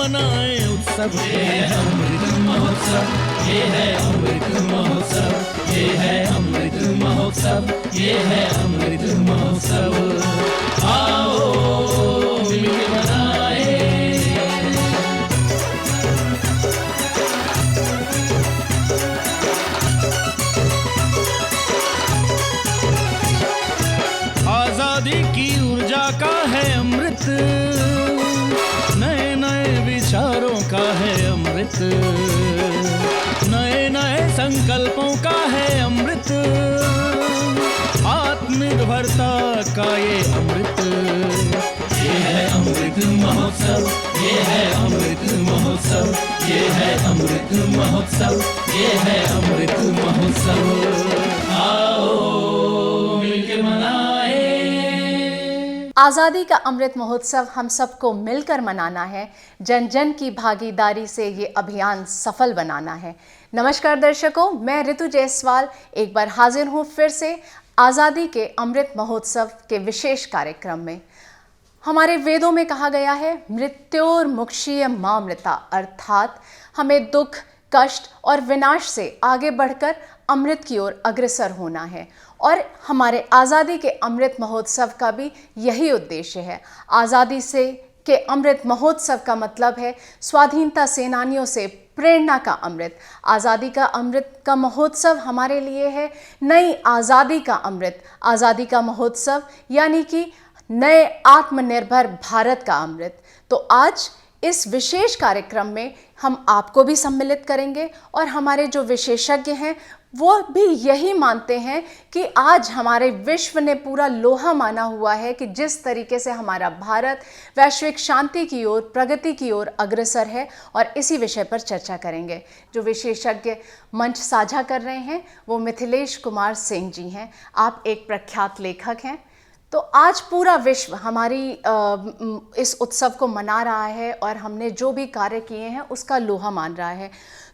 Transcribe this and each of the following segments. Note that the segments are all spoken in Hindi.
मनाए उत्सव। ये है अमृत महोत्सव, ये है अमृत महोत्सव, ये है अमृत महोत्सव, ये है अमृत महोत्सव। आओ मिलके मनाए। आजादी की ऊर्जा का है अमृत, नए नए विचारों का है अमृत, नए नए संकल्पों का है अमृत, आत्मनिर्भरता का ये अमृत। ये है अमृत महोत्सव, ये है अमृत महोत्सव, ये है अमृत महोत्सव, ये है अमृत महोत्सव। आओ मिलके मनाए। आज़ादी का अमृत महोत्सव हम सबको मिलकर मनाना है, जन जन की भागीदारी से ये अभियान सफल बनाना है। नमस्कार दर्शकों, मैं ऋतु जायसवाल एक बार हाजिर हूँ फिर से आज़ादी के अमृत महोत्सव के विशेष कार्यक्रम में। हमारे वेदों में कहा गया है मृत्योर्मुक्षीय मामृता, अर्थात हमें दुख, कष्ट और विनाश से आगे बढ़कर अमृत की ओर अग्रसर होना है। और हमारे आज़ादी के अमृत महोत्सव का भी यही उद्देश्य है। आज़ादी से के अमृत महोत्सव का मतलब है स्वाधीनता सेनानियों से प्रेरणा का अमृत। आज़ादी का अमृत का महोत्सव हमारे लिए है नई आज़ादी का अमृत। आज़ादी का महोत्सव यानी कि नए आत्मनिर्भर भारत का अमृत। तो आज इस विशेष कार्यक्रम में हम आपको भी सम्मिलित करेंगे और हमारे जो विशेषज्ञ हैं वो भी यही मानते हैं कि आज हमारे विश्व ने पूरा लोहा माना हुआ है कि जिस तरीके से हमारा भारत वैश्विक शांति की ओर, प्रगति की ओर अग्रसर है। और इसी विषय पर चर्चा करेंगे। जो विशेषज्ञ मंच साझा कर रहे हैं वो मिथिलेश कुमार सिंह जी हैं। आप एक प्रख्यात लेखक हैं। तो आज पूरा विश्व हमारी इस उत्सव को मना रहा है और हमने जो भी कार्य किए हैं उसका लोहा मान रहा है।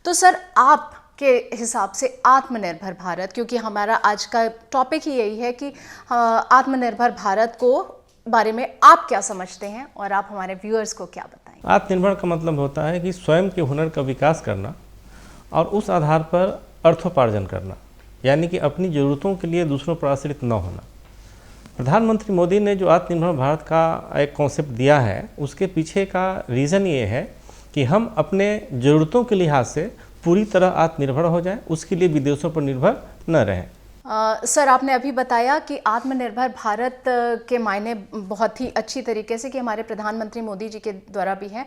तो सर, आप के हिसाब से आत्मनिर्भर भारत, क्योंकि हमारा आज का टॉपिक ही यही है कि आत्मनिर्भर भारत को बारे में आप क्या समझते हैं और आप हमारे व्यूअर्स को क्या बताएंगे? आत्मनिर्भर का मतलब होता है कि स्वयं के हुनर का विकास करना और उस आधार पर अर्थोपार्जन करना, यानी कि अपनी ज़रूरतों के लिए दूसरों पर आश्रित न होना। प्रधानमंत्री मोदी ने जो आत्मनिर्भर भारत का एक कॉन्सेप्ट दिया है, उसके पीछे का रीज़न ये है कि हम अपने ज़रूरतों के लिहाज से पूरी तरह आत्मनिर्भर हो जाए, उसके लिए विदेशों पर निर्भर न रहें। सर, आपने अभी बताया कि आत्मनिर्भर भारत के मायने बहुत ही अच्छी तरीके से कि हमारे प्रधानमंत्री मोदी जी के द्वारा भी हैं।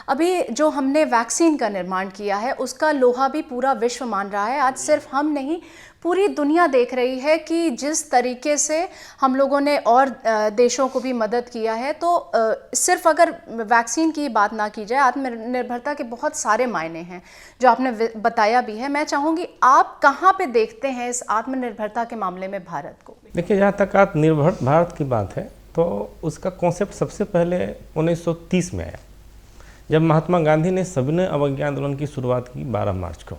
अभी जो हमने वैक्सीन का निर्माण किया है उसका लोहा भी पूरा विश्व मान रहा है। आज सिर्फ हम नहीं, पूरी दुनिया देख रही है कि जिस तरीके से हम लोगों ने और देशों को भी मदद किया है। तो सिर्फ अगर वैक्सीन की बात ना की जाए, आत्मनिर्भरता के बहुत सारे मायने हैं जो आपने बताया भी है। मैं चाहूँगी आप कहाँ पे देखते हैं इस आत्मनिर्भरता के मामले में भारत को? देखिए, जहाँ तक आत्मनिर्भर भारत की बात है तो उसका कॉन्सेप्ट सबसे पहले 1930 में आया, जब महात्मा गांधी ने सविनय अवज्ञा आंदोलन की शुरुआत की 12 मार्च को।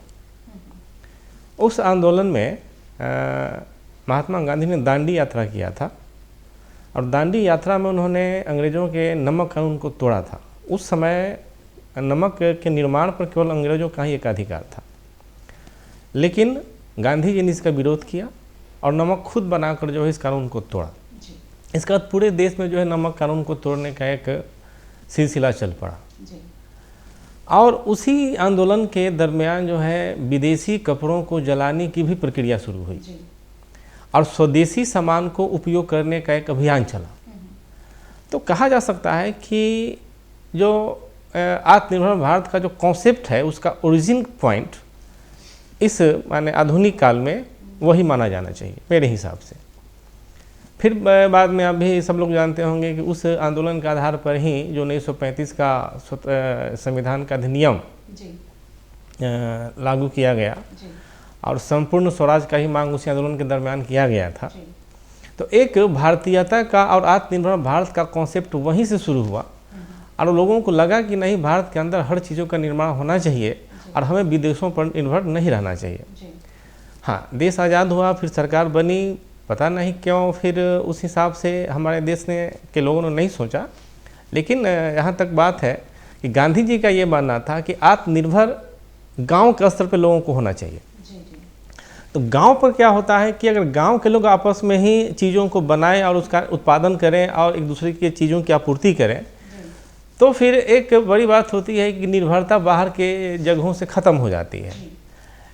उस आंदोलन में महात्मा गांधी ने दांडी यात्रा किया था और दांडी यात्रा में उन्होंने अंग्रेज़ों के नमक कानून को तोड़ा था। उस समय नमक के निर्माण पर केवल अंग्रेज़ों का ही एकाधिकार था, लेकिन गांधी जी ने इसका विरोध किया और नमक खुद बनाकर जो है इस कानून को तोड़ा। इसके बाद पूरे देश में जो है नमक कानून को तोड़ने का एक सिलसिला चल पड़ा। और उसी आंदोलन के दरमियान जो है विदेशी कपड़ों को जलाने की भी प्रक्रिया शुरू हुई और स्वदेशी सामान को उपयोग करने का एक अभियान चला। तो कहा जा सकता है कि जो आत्मनिर्भर भारत का जो कॉन्सेप्ट है उसका ओरिजिन पॉइंट इस माने आधुनिक काल में वही माना जाना चाहिए मेरे हिसाब से। फिर बाद में आप भी सब लोग जानते होंगे कि उस आंदोलन के आधार पर ही जो 1935 का संविधान का अधिनियम लागू किया गया और संपूर्ण स्वराज का ही मांग उसी आंदोलन के दरमियान किया गया था। तो एक भारतीयता का और आत्मनिर्भर भारत का कॉन्सेप्ट वहीं से शुरू हुआ और लोगों को लगा कि नहीं, भारत के अंदर हर चीज़ों का निर्माण होना चाहिए और हमें विदेशों पर निर्भर नहीं रहना चाहिए। हाँ, देश आज़ाद हुआ, फिर सरकार बनी, पता नहीं क्यों फिर उस हिसाब से हमारे देश के लोगों ने नहीं सोचा। लेकिन यहाँ तक बात है कि गांधी जी का ये मानना था कि आत्मनिर्भर गांव के स्तर पर लोगों को होना चाहिए। तो गांव पर क्या होता है कि अगर गांव के लोग आपस में ही चीज़ों को बनाएं और उसका उत्पादन करें और एक दूसरे की चीज़ों की आपूर्ति करें, तो फिर एक बड़ी बात होती है कि निर्भरता बाहर के जगहों से ख़त्म हो जाती है।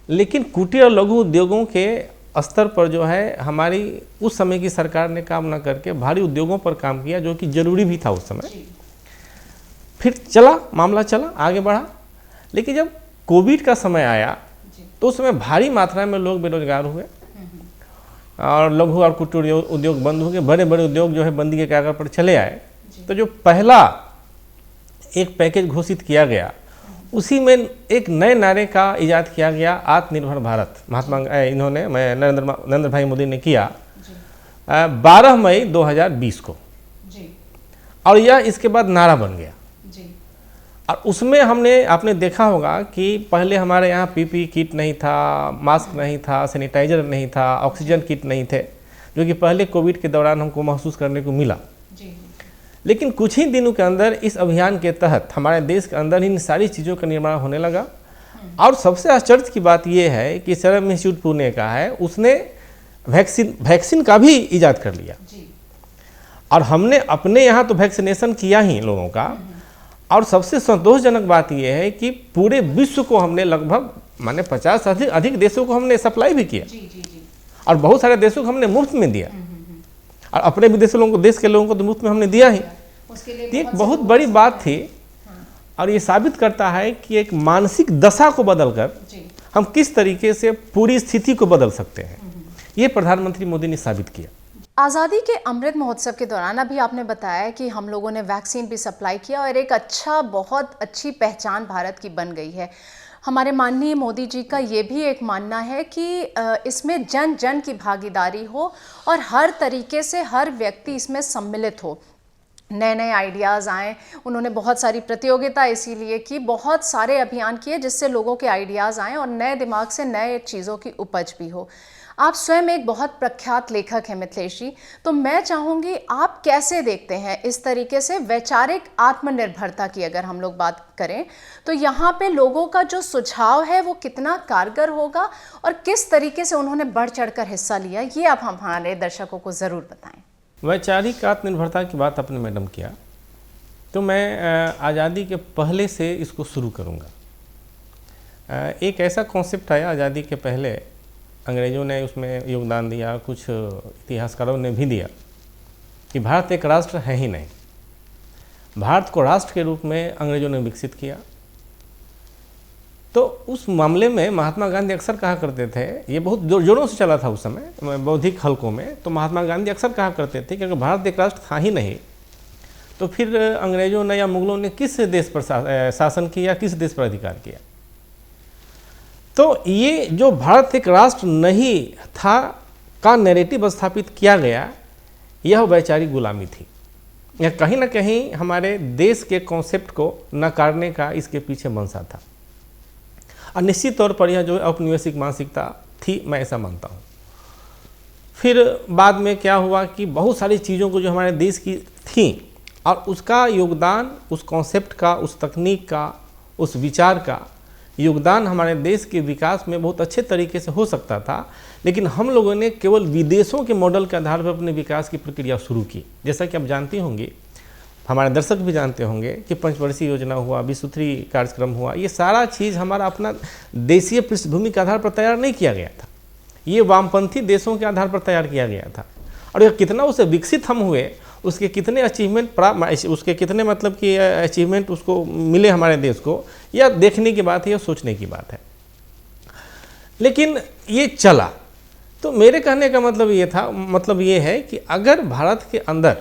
लेकिन कुटीर और लघु उद्योगों के स्तर पर जो है हमारी उस समय की सरकार ने काम न करके भारी उद्योगों पर काम किया, जो कि ज़रूरी भी था उस समय। फिर चला मामला, चला आगे बढ़ा। लेकिन जब कोविड का समय आया तो उस समय भारी मात्रा में लोग बेरोजगार हुए और लघु और कुटीर उद्योग बंद हो गए। बड़े बड़े उद्योग जो है बंदी के कागज पर चले आए। तो जो पहला एक पैकेज घोषित किया गया, उसी में एक नए नारे का इजाद किया गया, आत्मनिर्भर भारत। इन्होंने नरेंद्र भाई मोदी ने किया 12 मई 2020 को, और यह इसके बाद नारा बन गया। और उसमें आपने देखा होगा कि पहले हमारे यहाँ पीपी किट नहीं था, मास्क नहीं था, सैनिटाइजर नहीं था, ऑक्सीजन किट नहीं थे, जो कि पहले कोविड के दौरान हमको महसूस करने को मिला। लेकिन कुछ ही दिनों के अंदर इस अभियान के तहत हमारे देश के अंदर इन सारी चीज़ों का निर्माण होने लगा। और सबसे आश्चर्य की बात यह है कि सीरम इंस्टीट्यूट पुणे का है, उसने वैक्सीन का भी इजाद कर लिया। और हमने अपने यहाँ तो वैक्सीनेशन किया ही लोगों का। और सबसे संतोषजनक बात यह है कि पूरे विश्व को हमने लगभग 50 से अधिक देशों को हमने सप्लाई भी किया। और बहुत सारे देशों को हमने मुफ्त में दिया, और अपने विदेशी लोगों को, देश के लोगों को तो मुफ्त में हमने दिया ही। ये एक बहुत बड़ी बात थी। और ये साबित करता है कि एक मानसिक दशा को बदलकर हम किस तरीके से पूरी स्थिति को बदल सकते हैं, ये प्रधानमंत्री मोदी ने साबित किया। आज़ादी के अमृत महोत्सव के दौरान अभी आपने बताया कि हम लोगों ने वैक्सीन भी सप्लाई किया और एक बहुत अच्छी पहचान भारत की बन गई है। हमारे माननीय मोदी जी का ये भी एक मानना है कि इसमें जन जन की भागीदारी हो और हर तरीके से हर व्यक्ति इसमें सम्मिलित हो, नए नए आइडियाज़ आएँ। उन्होंने बहुत सारी प्रतियोगिता इसीलिए की, बहुत सारे अभियान किए जिससे लोगों के आइडियाज़ आएँ और नए दिमाग से नए चीज़ों की उपज भी हो। आप स्वयं एक बहुत प्रख्यात लेखक हैं मिथिलेश जी, तो मैं चाहूँगी आप कैसे देखते हैं इस तरीके से वैचारिक आत्मनिर्भरता की अगर हम लोग बात करें, तो यहाँ पे लोगों का जो सुझाव है वो कितना कारगर होगा और किस तरीके से उन्होंने बढ़ चढ़कर हिस्सा लिया, ये आप हमारे दर्शकों को ज़रूर बताएं। वैचारिक आत्मनिर्भरता की बात आपने मैडम किया, तो मैं आज़ादी के पहले से इसको शुरू करूँगा। एक ऐसा कॉन्सेप्ट आया आज़ादी के पहले, अंग्रेज़ों ने उसमें योगदान दिया, कुछ इतिहासकारों ने भी दिया, कि भारत एक राष्ट्र है ही नहीं। भारत को राष्ट्र के रूप में अंग्रेज़ों ने विकसित किया। तो उस मामले में महात्मा गांधी अक्सर कहा करते थे, ये बहुत जोरों से चला था उस समय बौद्धिक हलकों में, तो महात्मा गांधी अक्सर कहा करते थे कि अगर भारत एक राष्ट्र था ही नहीं तो फिर अंग्रेज़ों ने या मुगलों ने किस देश पर शासन किया, किस देश पर अधिकार किया। तो ये जो भारत एक राष्ट्र नहीं था का नैरेटिव स्थापित किया गया, यह वैचारिक गुलामी थी। यह कहीं ना कहीं हमारे देश के कॉन्सेप्ट को नकारने का इसके पीछे मंशा था। और निश्चित तौर पर यह जो औपनिवेशिक मानसिकता थी, मैं ऐसा मानता हूँ। फिर बाद में क्या हुआ कि बहुत सारी चीज़ों को जो हमारे देश की थी और उसका योगदान, उस कॉन्सेप्ट का, उस तकनीक का, उस विचार का योगदान हमारे देश के विकास में बहुत अच्छे तरीके से हो सकता था। लेकिन हम लोगों ने केवल विदेशों के मॉडल के आधार पर अपने विकास की प्रक्रिया शुरू की। जैसा कि आप जानती होंगे, हमारे दर्शक भी जानते होंगे कि पंचवर्षीय योजना हुआ, विश्वसूत्री कार्यक्रम हुआ, ये सारा चीज़ हमारा अपना देशीय पृष्ठभूमि के आधार पर तैयार नहीं किया गया था। ये वामपंथी देशों के आधार पर तैयार किया गया था। और यह कितना उसे विकसित हम हुए, उसके कितने अचीवमेंट प्राप्त, उसके कितने मतलब कि अचीवमेंट उसको मिले हमारे देश को, यह देखने की बात है, यह सोचने की बात है। लेकिन ये चला, तो मेरे कहने का मतलब ये है कि अगर भारत के अंदर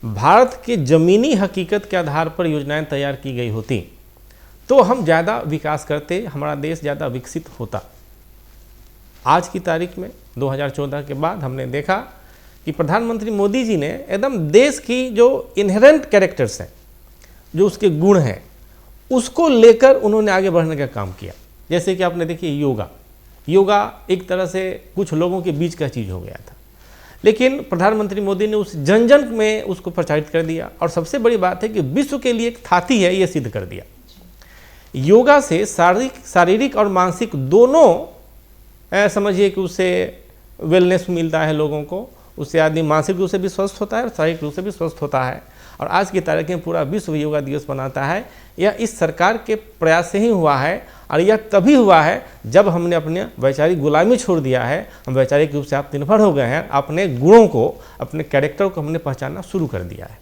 भारत के ज़मीनी हकीकत के आधार पर योजनाएं तैयार की गई होती तो हम ज़्यादा विकास करते, हमारा देश ज़्यादा विकसित होता। आज की तारीख में 2014 के बाद हमने देखा कि प्रधानमंत्री मोदी जी ने एकदम देश की जो इनहेरेंट कैरेक्टर्स हैं, जो उसके गुण हैं, उसको लेकर उन्होंने आगे बढ़ने का काम किया। जैसे कि आपने देखिए योगा एक तरह से कुछ लोगों के बीच का चीज़ हो गया था, लेकिन प्रधानमंत्री मोदी ने उस जन जन में उसको प्रचारित कर दिया। और सबसे बड़ी बात है कि विश्व के लिए एक थाती है, ये सिद्ध कर दिया। योगा से शारीरिक और मानसिक दोनों समझिए कि उससे वेलनेस मिलता है लोगों को, उससे आदमी मानसिक रूप से भी स्वस्थ होता है और शारीरिक रूप से भी स्वस्थ होता है। और आज की तारीख में पूरा विश्व योगा दिवस मनाता है। यह इस सरकार के प्रयास से ही हुआ है, और यह तभी हुआ है जब हमने अपने वैचारिक गुलामी छोड़ दिया है। हम वैचारिक रूप से आत्मनिर्भर हो गए हैं, अपने गुणों को, अपने कैरेक्टर को हमने पहचानना शुरू कर दिया है।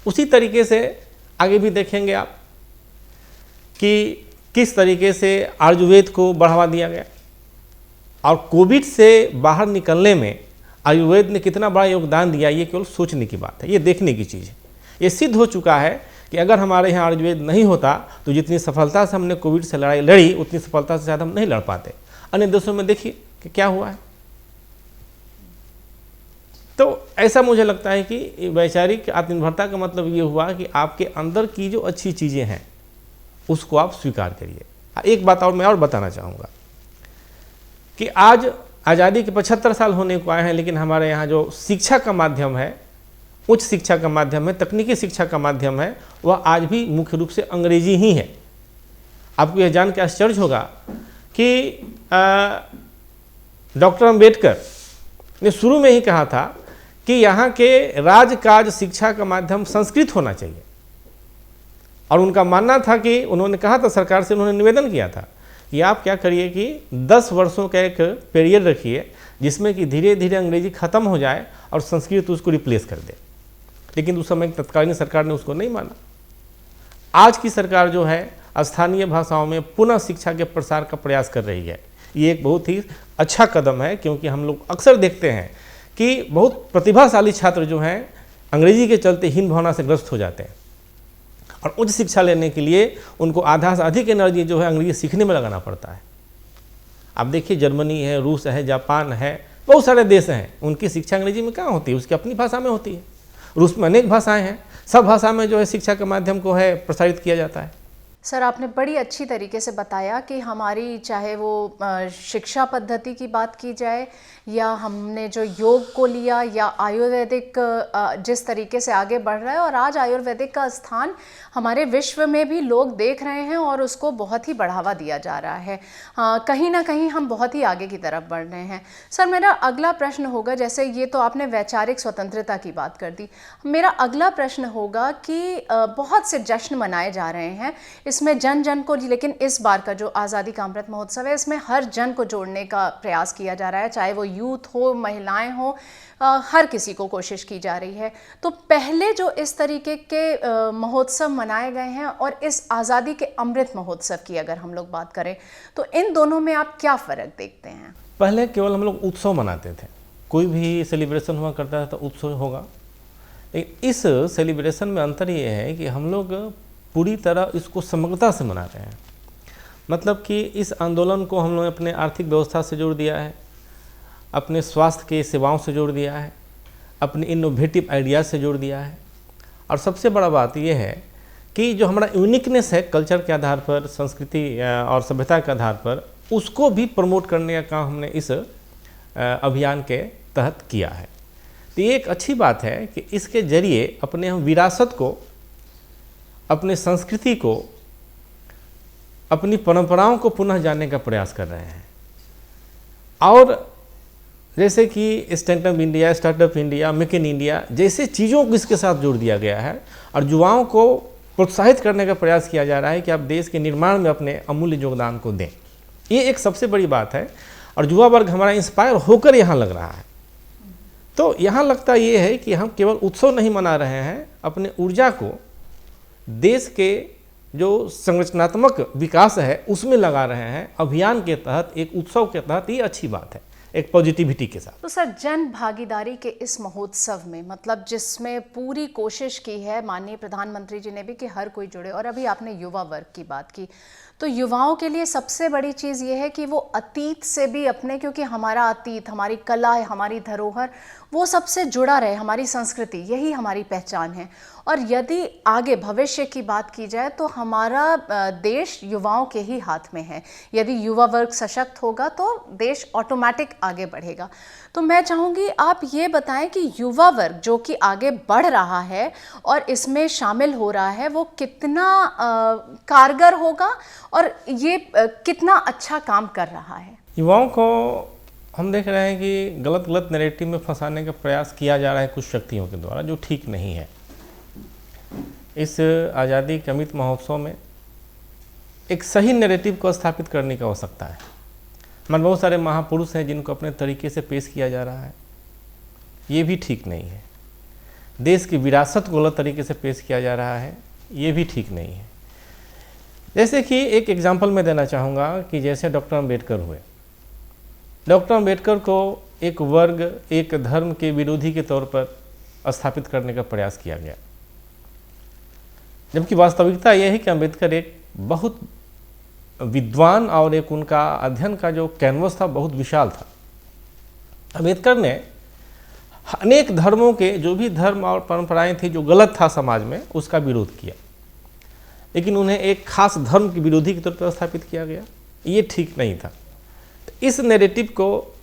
उसी तरीके से आगे भी देखेंगे आप कि किस तरीके से आयुर्वेद को बढ़ावा दिया गया, और कोविड से बाहर निकलने में आयुर्वेद ने कितना बड़ा योगदान दिया, ये केवल सोचने की बात है, ये देखने की चीज़ है। ये सिद्ध हो चुका है कि अगर हमारे यहाँ आयुर्वेद नहीं होता तो जितनी सफलता से हमने कोविड से लड़ाई लड़ी, उतनी सफलता से शायद हम नहीं लड़ पाते। अन्य देशों में देखिए कि क्या हुआ है। तो ऐसा मुझे लगता है कि वैचारिक आत्मनिर्भरता का मतलब ये हुआ कि आपके अंदर की जो अच्छी चीज़ें हैं उसको आप स्वीकार करिए। एक बात और मैं और बताना चाहूँगा कि आज आज़ादी के 75 साल होने को आए हैं, लेकिन हमारे यहाँ जो शिक्षा का माध्यम है, उच्च शिक्षा का माध्यम है, तकनीकी शिक्षा का माध्यम है, वह आज भी मुख्य रूप से अंग्रेजी ही है। आपको यह जान के आश्चर्य होगा कि डॉक्टर अंबेडकर ने शुरू में ही कहा था कि यहाँ के राजकाज शिक्षा का माध्यम संस्कृत होना चाहिए। और उनका मानना था कि उन्होंने कहा था सरकार से, उन्होंने निवेदन किया था कि आप क्या करिए कि 10 वर्षों का एक पीरियड रखिए जिसमें कि धीरे धीरे अंग्रेजी ख़त्म हो जाए और संस्कृत उसको रिप्लेस कर दे। लेकिन उस समय तत्कालीन सरकार ने उसको नहीं माना। आज की सरकार जो है स्थानीय भाषाओं में पुनः शिक्षा के प्रसार का प्रयास कर रही है। ये एक बहुत ही अच्छा कदम है, क्योंकि हम लोग अक्सर देखते हैं कि बहुत प्रतिभाशाली छात्र जो हैं अंग्रेजी के चलते हीन भावना से ग्रस्त हो जाते हैं, और उच्च शिक्षा लेने के लिए उनको आधा से अधिक एनर्जी जो है अंग्रेजी सीखने में लगाना पड़ता है। आप देखिए जर्मनी है, रूस है, जापान है, बहुत सारे देश हैं, उनकी शिक्षा अंग्रेजी में कहाँ होती है, उसकी अपनी भाषा में होती है। रूस में अनेक भाषाएं हैं, सब भाषा में जो है शिक्षा के माध्यम को है प्रसारित किया जाता है। सर, आपने बड़ी अच्छी तरीके से बताया कि हमारी चाहे वो शिक्षा पद्धति की बात की जाए, या हमने जो योग को लिया, या आयुर्वेदिक जिस तरीके से आगे बढ़ रहा है, और आज आयुर्वेदिक का स्थान हमारे विश्व में भी लोग देख रहे हैं और उसको बहुत ही बढ़ावा दिया जा रहा है। कहीं ना कहीं हम बहुत ही आगे की तरफ बढ़ रहे हैं। सर, मेरा अगला प्रश्न होगा, जैसे ये तो आपने वैचारिक स्वतंत्रता की बात कर दी, मेरा अगला प्रश्न होगा कि बहुत से जश्न मनाए जा रहे हैं, इसमें जन जन को, लेकिन इस बार का जो आज़ादी का अमृत महोत्सव है इसमें हर जन को जोड़ने का प्रयास किया जा रहा है, चाहे वो यूथ हो, महिलाएं हो, हर किसी को कोशिश की जा रही है। तो पहले जो इस तरीके के महोत्सव मनाए गए हैं और इस आज़ादी के अमृत महोत्सव की अगर हम लोग बात करें तो इन दोनों में आप क्या फ़र्क देखते हैं? पहले केवल हम लोग उत्सव मनाते थे, कोई भी सेलिब्रेशन हुआ करता था तो उत्सव होगा। लेकिन इस सेलिब्रेशन में अंतर ये है कि हम लोग पूरी तरह इसको समग्रता से मना रहे हैं। मतलब कि इस आंदोलन को हम लोग अपने आर्थिक व्यवस्था से जोड़ दिया है, अपने स्वास्थ्य के सेवाओं से जोड़ दिया है, अपने इनोवेटिव आइडियाज़ से जोड़ दिया है। और सबसे बड़ा बात यह है कि जो हमारा यूनिकनेस है कल्चर के आधार पर, संस्कृति और सभ्यता के आधार पर, उसको भी प्रमोट करने का काम हमने इस अभियान के तहत किया है। तो ये एक अच्छी बात है कि इसके जरिए अपने हम विरासत को, अपने संस्कृति को, अपनी परंपराओं को पुनः जानने का प्रयास कर रहे हैं। और जैसे कि stand up India, startup India, make in India जैसे चीज़ों को इसके साथ जोड़ दिया गया है, और युवाओं को प्रोत्साहित करने का प्रयास किया जा रहा है कि आप देश के निर्माण में अपने अमूल्य योगदान को दें। ये एक सबसे बड़ी बात है, और युवा वर्ग हमारा इंस्पायर होकर यहाँ लग रहा है। तो यहाँ लगता ये है कि हम केवल उत्सव नहीं मना रहे हैं, अपने ऊर्जा को देश के जो संरचनात्मक विकास है उसमें लगा रहे हैं अभियान के तहत, एक उत्सव के तहत। ये अच्छी बात है, एक पॉजिटिविटी के साथ। तो सर, जन भागीदारी के इस महोत्सव में, मतलब जिसमें पूरी कोशिश की है माननीय प्रधानमंत्री जी ने भी कि हर कोई जुड़े, और अभी आपने युवा वर्ग की बात की, तो युवाओं के लिए सबसे बड़ी चीज़ ये है कि वो अतीत से भी अपने, क्योंकि हमारा अतीत, हमारी कला, हमारी धरोहर, वो सबसे जुड़ा रहे, हमारी संस्कृति, यही हमारी पहचान है। और यदि आगे भविष्य की बात की जाए तो हमारा देश युवाओं के ही हाथ में है। यदि युवा वर्ग सशक्त होगा तो देश ऑटोमेटिक आगे बढ़ेगा। तो मैं चाहूँगी आप ये बताएं कि युवा वर्ग जो कि आगे बढ़ रहा है और इसमें शामिल हो रहा है, वो कितना कारगर होगा और ये कितना अच्छा काम कर रहा है। युवाओं को हम देख रहे हैं कि गलत गलत नैरेटिव में फंसाने का प्रयास किया जा रहा है कुछ शक्तियों के द्वारा, जो ठीक नहीं है। इस आज़ादी के अमृत महोत्सव में एक सही नैरेटिव को स्थापित करने की आवश्यकता है। हमारे बहुत सारे महापुरुष हैं जिनको अपने तरीके से पेश किया जा रहा है, ये भी ठीक नहीं है। देश की विरासत को गलत तरीके से पेश किया जा रहा है, ये भी ठीक नहीं है। जैसे कि एक एग्जाम्पल मैं देना चाहूँगा कि जैसे डॉक्टर अम्बेडकर हुए, डॉक्टर अम्बेडकर को एक वर्ग, एक धर्म के विरोधी के तौर पर स्थापित करने का प्रयास किया गया, जबकि वास्तविकता यह है कि अम्बेडकर एक बहुत विद्वान और एक उनका अध्ययन का जो कैनवस था बहुत विशाल था। अम्बेडकर ने अनेक धर्मों के जो भी धर्म और परंपराएं थी जो गलत था समाज में, उसका विरोध किया, लेकिन उन्हें एक खास धर्म के विरोधी के तौर पर स्थापित किया गया, ये ठीक नहीं था। तो इस नैरेटिव को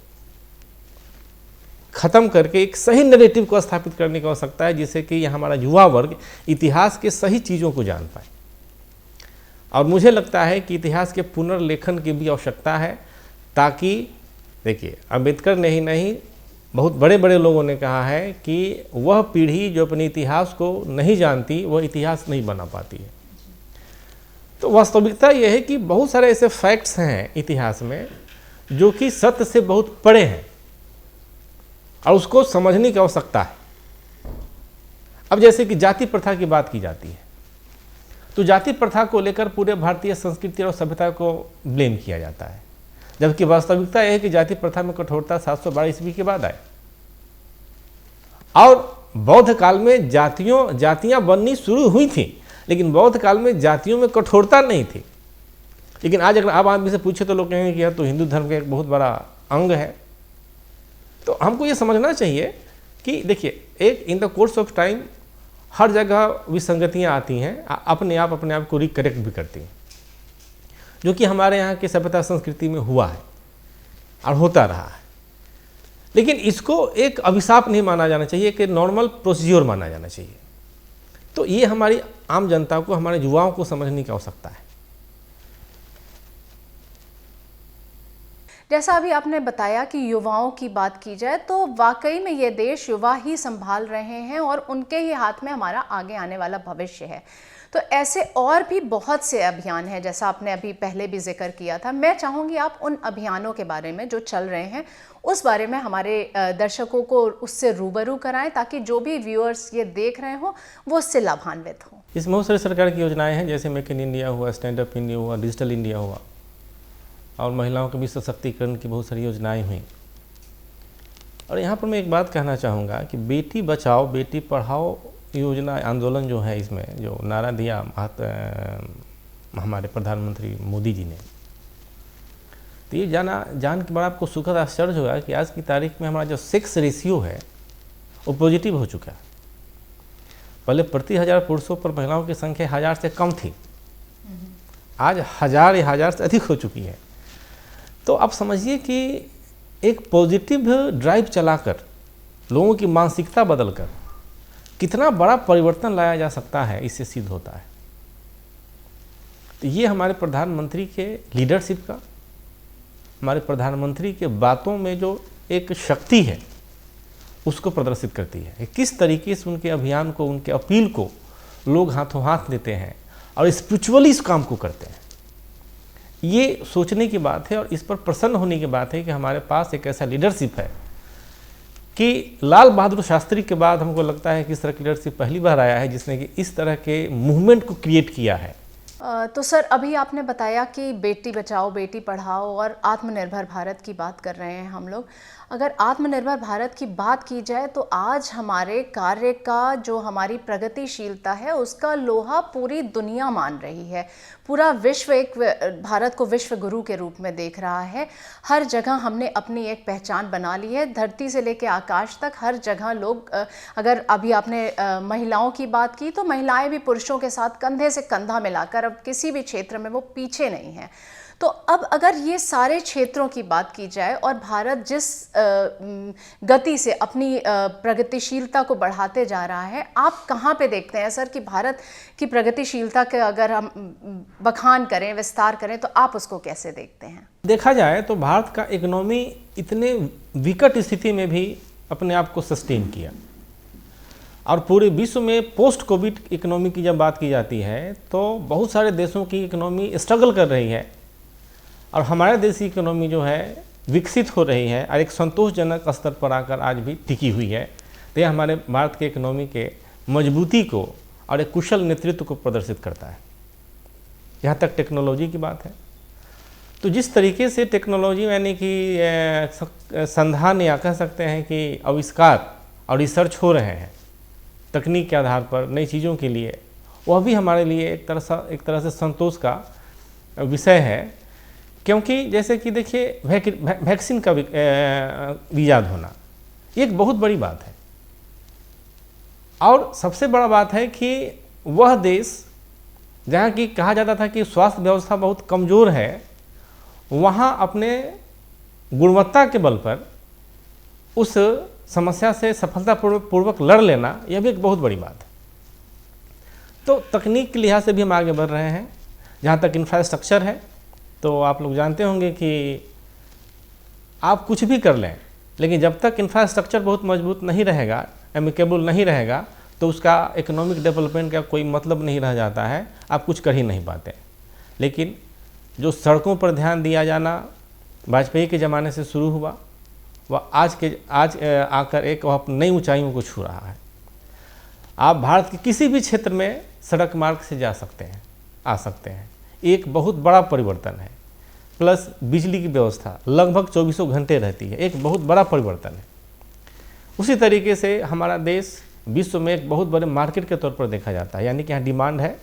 ख़त्म करके एक सही नैरेटिव को स्थापित करने की आवश्यकता है, जिससे कि हमारा युवा वर्ग इतिहास के सही चीज़ों को जान पाए। और मुझे लगता है कि इतिहास के पुनर्लेखन की भी आवश्यकता है, ताकि देखिए अम्बेडकर ने ही नहीं, बहुत बड़े बड़े लोगों ने कहा है कि वह पीढ़ी जो अपने इतिहास को नहीं जानती वह इतिहास नहीं बना पाती है। तो वास्तविकता यह है कि बहुत सारे ऐसे फैक्ट्स हैं इतिहास में जो कि सत्य से बहुत परे हैं और उसको समझने की आवश्यकता है। अब जैसे कि जाति प्रथा की बात की जाती है, तो जाति प्रथा को लेकर पूरे भारतीय संस्कृति और सभ्यता को ब्लेम किया जाता है, जबकि वास्तविकता यह है कि जाति प्रथा में कठोरता 712 ईस्वी के बाद आए और बौद्ध काल में जातियां बननी शुरू हुई थी, लेकिन बौद्ध काल में जातियों में कठोरता नहीं थी। लेकिन आज अगर आप आदमी से पूछे तो लोग कहेंगे कि यह तो हिंदू धर्म का एक बहुत बड़ा अंग है। तो हमको ये समझना चाहिए कि देखिए, एक in the course of time हर जगह विसंगतियाँ आती हैं, अपने आप को रिकरेक्ट भी करती हैं, जो कि हमारे यहाँ की सभ्यता संस्कृति में हुआ है और होता रहा है। लेकिन इसको एक अभिशाप नहीं माना जाना चाहिए, एक नॉर्मल प्रोसीजर माना जाना चाहिए। तो ये हमारी आम जनता को, हमारे युवाओं को समझने की आवश्यकता है। जैसा अभी आपने बताया कि युवाओं की बात की जाए तो वाकई में ये देश युवा ही संभाल रहे हैं और उनके ही हाथ में हमारा आगे आने वाला भविष्य है। तो ऐसे और भी बहुत से अभियान हैं, जैसा आपने अभी पहले भी जिक्र किया था। मैं चाहूँगी आप उन अभियानों के बारे में जो चल रहे हैं उस बारे में हमारे दर्शकों को उससे रूबरू कराएं, ताकि जो भी व्यूअर्स ये देख रहे हों वो उससे लाभान्वित हों। इसमें बहुत सारी सरकार की योजनाएं हैं, जैसे मेक इन इंडिया हुआ, स्टैंड अप इंडिया हुआ, डिजिटल इंडिया हुआ, और महिलाओं के भी सशक्तिकरण की बहुत सारी योजनाएं हुई। और यहाँ पर मैं एक बात कहना चाहूँगा कि बेटी बचाओ बेटी पढ़ाओ योजना आंदोलन जो है, इसमें जो नारा दिया हमारे प्रधानमंत्री मोदी जी ने, तो ये जान के बड़ा आपको सुखद आश्चर्य होगा कि आज की तारीख में हमारा जो सेक्स रेशियो है वो पॉजिटिव हो चुका है। पहले प्रति 1000 पुरुषों पर महिलाओं की संख्या 1000 से कम थी, आज 1000 या 1000 से अधिक हो चुकी है। तो आप समझिए कि एक पॉजिटिव ड्राइव चलाकर, लोगों की मानसिकता बदलकर कितना बड़ा परिवर्तन लाया जा सकता है, इससे सिद्ध होता है। तो ये हमारे प्रधानमंत्री के लीडरशिप का, हमारे प्रधानमंत्री के बातों में जो एक शक्ति है उसको प्रदर्शित करती है। किस तरीके से उनके अभियान को, उनके अपील को लोग हाथों हाथ लेते हैं और स्पिरिचुअली इस काम को करते हैं। ये सोचने की बात है और इस पर प्रसन्न होने की बात है कि हमारे पास एक ऐसा लीडरशिप है कि लाल बहादुर शास्त्री के बाद हमको लगता है कि इस तरह की लीडरशिप पहली बार आया है जिसने कि इस तरह के मूवमेंट को क्रिएट किया है। तो सर, अभी आपने बताया कि बेटी बचाओ बेटी पढ़ाओ और आत्मनिर्भर भारत की बात कर रहे हैं हम लोग। अगर आत्मनिर्भर भारत की बात की जाए तो आज हमारे कार्य का जो हमारी प्रगतिशीलता है उसका लोहा पूरी दुनिया मान रही है। पूरा विश्व एक भारत को विश्व गुरु के रूप में देख रहा है। हर जगह हमने अपनी एक पहचान बना ली है, धरती से लेकर आकाश तक हर जगह लोग अगर अभी आपने महिलाओं की बात की तो महिलाएं भी पुरुषों के साथ कंधे से कंधा मिलाकर अब किसी भी क्षेत्र में वो पीछे नहीं है। तो अब अगर ये सारे क्षेत्रों की बात की जाए और भारत जिस गति से अपनी प्रगतिशीलता को बढ़ाते जा रहा है, आप कहाँ पे देखते हैं सर कि भारत की प्रगतिशीलता के अगर हम बखान करें, विस्तार करें तो आप उसको कैसे देखते हैं? देखा जाए तो भारत का इकोनॉमी इतने विकट स्थिति में भी अपने आप को सस्टेन किया, और पूरे विश्व में पोस्ट कोविड इकोनॉमी की जब बात की जाती है तो बहुत सारे देशों की इकोनॉमी स्ट्रगल कर रही है और हमारे देश की इकोनॉमी जो है विकसित हो रही है और एक संतोषजनक स्तर पर आकर आज भी टिकी हुई है। तो यह हमारे भारत के इकोनॉमी के मजबूती को और एक कुशल नेतृत्व को प्रदर्शित करता है। यहाँ तक टेक्नोलॉजी की बात है तो जिस तरीके से टेक्नोलॉजी यानी कि संधान या कह सकते हैं कि आविष्कार और रिसर्च हो रहे हैं तकनीक के आधार पर नई चीज़ों के लिए, वह भी हमारे लिए एक तरह से संतोष का विषय है। क्योंकि जैसे कि देखिए वैक्सीन का इजाद होना एक बहुत बड़ी बात है, और सबसे बड़ा बात है कि वह देश जहाँ की कहा जाता था कि स्वास्थ्य व्यवस्था बहुत कमज़ोर है, वहाँ अपने गुणवत्ता के बल पर उस समस्या से सफलतापूर्वक लड़ लेना यह भी एक बहुत बड़ी बात है। तो तकनीक के लिहाज से भी हम आगे बढ़ रहे हैं। जहाँ तक इंफ्रास्ट्रक्चर है तो आप लोग जानते होंगे कि आप कुछ भी कर लें, लेकिन जब तक इंफ्रास्ट्रक्चर बहुत मजबूत नहीं रहेगा, एमिकेबल नहीं रहेगा, तो उसका इकोनॉमिक डेवलपमेंट का कोई मतलब नहीं रह जाता है, आप कुछ कर ही नहीं पाते। लेकिन जो सड़कों पर ध्यान दिया जाना वाजपेयी के ज़माने से शुरू हुआ, वह आज आकर एक वह नई ऊंचाइयों को छू रहा है। आप भारत के किसी भी क्षेत्र में सड़क मार्ग से जा सकते हैं, आ सकते हैं, एक बहुत बड़ा परिवर्तन है। प्लस बिजली की व्यवस्था लगभग 24 घंटे रहती है, एक बहुत बड़ा परिवर्तन है। उसी तरीके से हमारा देश विश्व में एक बहुत बड़े मार्केट के तौर पर देखा जाता है, यानी कि यहाँ डिमांड है।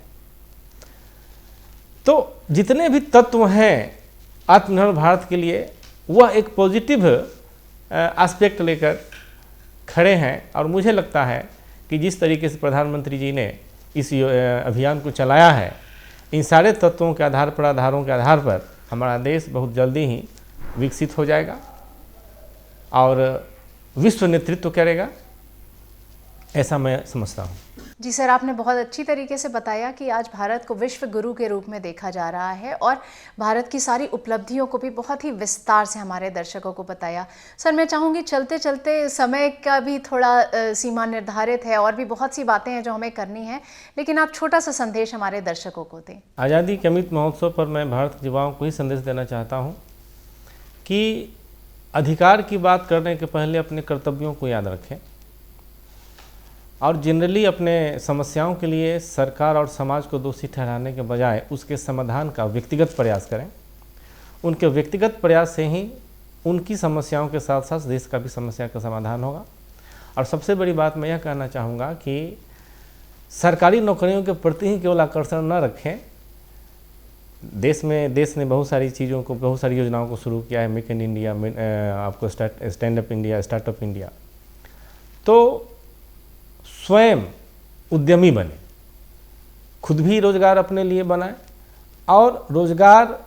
तो जितने भी तत्व हैं आत्मनिर्भर भारत के लिए, वह एक पॉजिटिव एस्पेक्ट लेकर खड़े हैं। और मुझे लगता है कि जिस तरीके से प्रधानमंत्री जी ने इस अभियान को चलाया है, इन सारे तत्वों के आधारों के आधार पर हमारा देश बहुत जल्दी ही विकसित हो जाएगा और विश्व नेतृत्व करेगा, ऐसा मैं समझता हूँ। जी सर, आपने बहुत अच्छी तरीके से बताया कि आज भारत को विश्व गुरु के रूप में देखा जा रहा है और भारत की सारी उपलब्धियों को भी बहुत ही विस्तार से हमारे दर्शकों को बताया। सर, मैं चाहूँगी चलते चलते समय का भी थोड़ा सीमा निर्धारित है और भी बहुत सी बातें हैं जो हमें करनी है, लेकिन आप छोटा सा संदेश हमारे दर्शकों को दें। आज़ादी के अमृत महोत्सव पर मैं भारत के युवाओं को ही संदेश देना चाहता हूँ कि अधिकार की बात करने के पहले अपने कर्तव्यों को याद रखें और जनरली अपने समस्याओं के लिए सरकार और समाज को दोषी ठहराने के बजाय उसके समाधान का व्यक्तिगत प्रयास करें। उनके व्यक्तिगत प्रयास से ही उनकी समस्याओं के साथ साथ देश का भी समस्या का समाधान होगा। और सबसे बड़ी बात मैं यह कहना चाहूँगा कि सरकारी नौकरियों के प्रति ही केवल आकर्षण न रखें। देश ने बहुत सारी चीज़ों को, बहुत सारी योजनाओं को शुरू किया है, मेक इन इंडिया, आपको stand up India, startup India. तो स्वयं उद्यमी बने, खुद भी रोजगार अपने लिए बनाए और रोजगार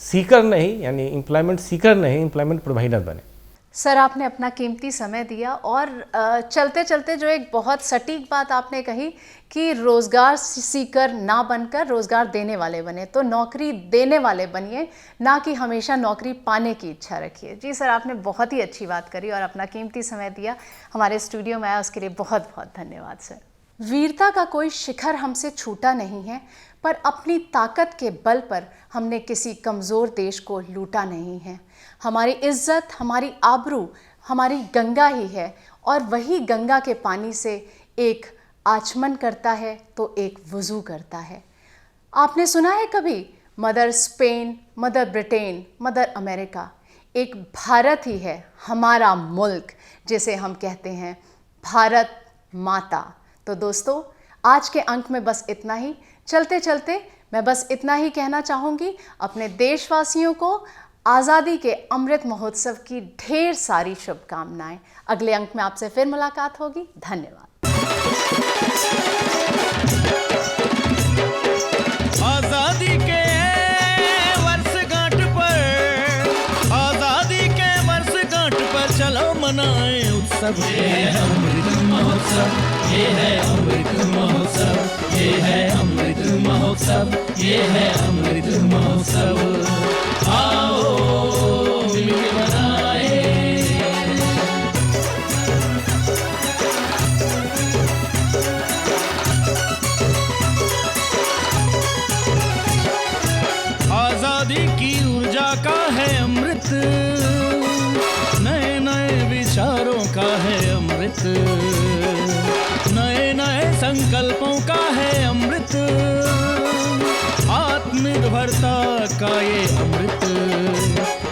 सीकर नहीं, यानी एम्प्लॉयमेंट सीकर नहीं, एम्प्लॉयमेंट प्रोवाइडर बने। सर, आपने अपना कीमती समय दिया और चलते चलते जो एक बहुत सटीक बात आपने कही कि रोज़गार सीकर ना बनकर रोज़गार देने वाले बने, तो नौकरी देने वाले बनिए, ना कि हमेशा नौकरी पाने की इच्छा रखिए। जी सर, आपने बहुत ही अच्छी बात करी और अपना कीमती समय दिया, हमारे स्टूडियो में आया, उसके लिए बहुत बहुत धन्यवाद सर। वीरता का कोई शिखर हमसे छूटा नहीं है, पर अपनी ताकत के बल पर हमने किसी कमज़ोर देश को लूटा नहीं है। हमारी इज्जत, हमारी आबरू, हमारी गंगा ही है और वही गंगा के पानी से एक आचमन करता है तो एक वज़ू करता है। आपने सुना है कभी mother Spain, mother Britain, mother America, एक भारत ही है हमारा मुल्क, जिसे हम कहते हैं भारत माता। तो दोस्तों, आज के अंक में बस इतना ही। चलते चलते मैं बस इतना ही कहना चाहूँगी अपने देशवासियों को आज़ादी के अमृत महोत्सव की ढेर सारी शुभकामनाएं। अगले अंक में आपसे फिर मुलाकात होगी। धन्यवाद। आजादी के वर्षगांठ पर, आजादी के वर्षगांठ पर चलो मनाए उत्सव। ये है अमृत महोत्सव, ये है अमृत महोत्सव, ये है अमृत महोत्सव, ये है अमृत महोत्सव। आओ मिलके मनाए। आजादी की ऊर्जा का है अमृत, नए नए विचारों का है अमृत, नए नए संकल्पों का है अमृत, आत्मनिर्भरता का ये अमृत।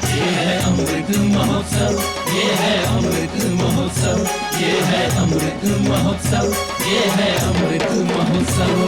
ये है अमृत महोत्सव, ये है अमृत महोत्सव, ये है अमृत महोत्सव, ये है अमृत महोत्सव।